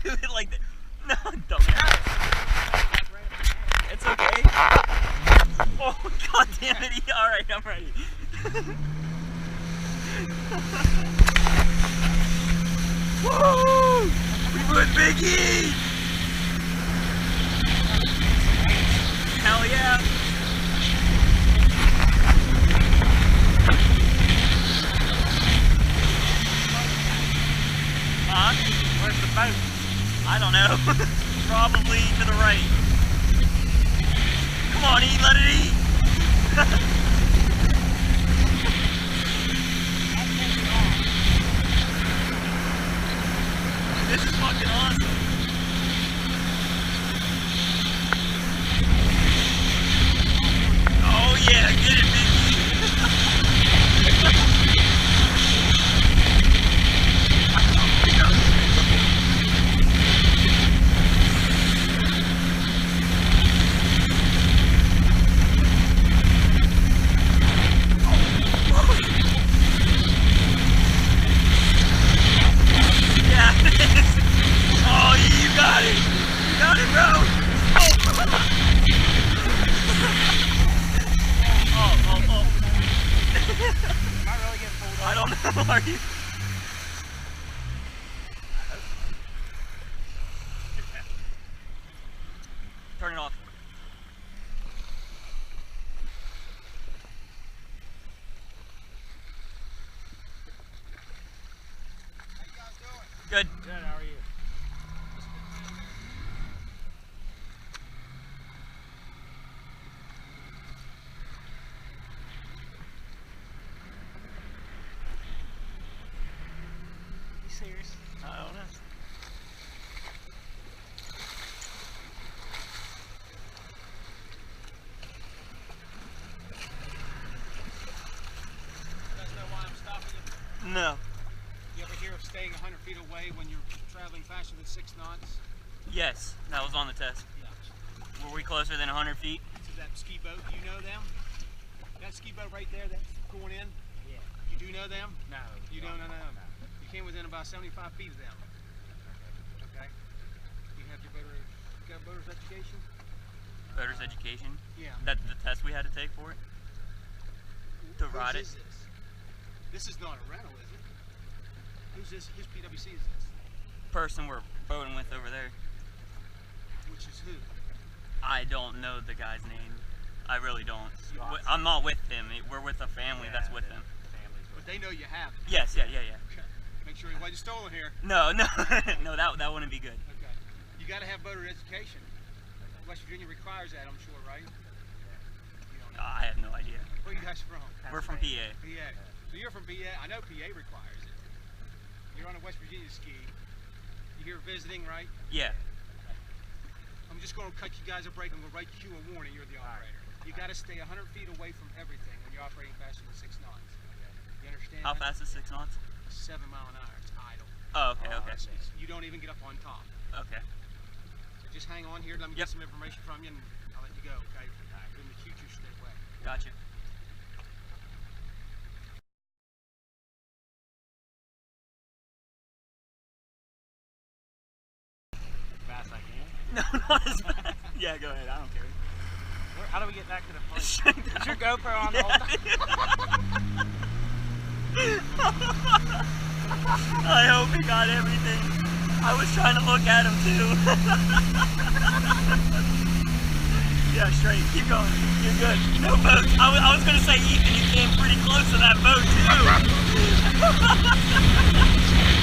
do it like that. No, dumbass. It's okay. Oh, god damn it. Alright, I'm ready. Woo! We put Biggie! Hell yeah! Huh? Where's the boat? I don't know. Probably to the right. Come on, eat, let it eat! This is fucking awesome. Oh yeah, get it, Mickey. I don't know, are you? Turn it off. How you guys doing? Good. Good, how are you? Serious? I don't know. You guys know why I'm stopping you? No. You ever hear of staying 100 feet away when you're traveling faster than 6 knots? Yes, that was on the test. Yeah. Were we closer than 100 feet? To that ski boat, do you know them? That ski boat right there that's going in? Yeah. You do know them? No. You don't know them? You came within about 75 feet of them. Okay. You have your boater, you got boater's education? Boater's education? Yeah. That's the test we had to take for it? To ride it? Whose is this? This is not a rental, is it? Who's this? Whose PWC is this? Person we're boating with over there. Which is who? I don't know the guy's name. I really don't. I'm not with him. We're with a family that's with him. But they know you have it. Yes, yeah. Okay. Make sure he wasn't stolen here. No, no, no, that wouldn't be good. Okay. You got to have boater education. West Virginia requires that, I'm sure, right? You don't know. I have no idea. Where are you guys from? We're from PA. PA. So you're from PA. I know PA requires it. You're on a West Virginia ski. You're here visiting, right? Yeah. I'm just going to cut you guys a break. I'm going to write you a warning. You're the operator. You got to stay 100 feet away from everything when you're operating faster than 6 knots. You understand? How fast is 6 knots? 7 mile an hour. It's idle. Oh, okay, okay. You don't even get up on top. Okay. So just hang on here. Let me get some information from you, and I'll let you go. Okay? But in the future, stay away. Gotcha. Fast I can. No, not as fast. Yeah, go ahead. I don't care. How do we get back to the plane? Is your GoPro on the whole time? I hope he got everything. I was trying to look at him too. Yeah, straight. Keep going. You're good. No boat. I was going to say, Ethan, you came pretty close to that boat too.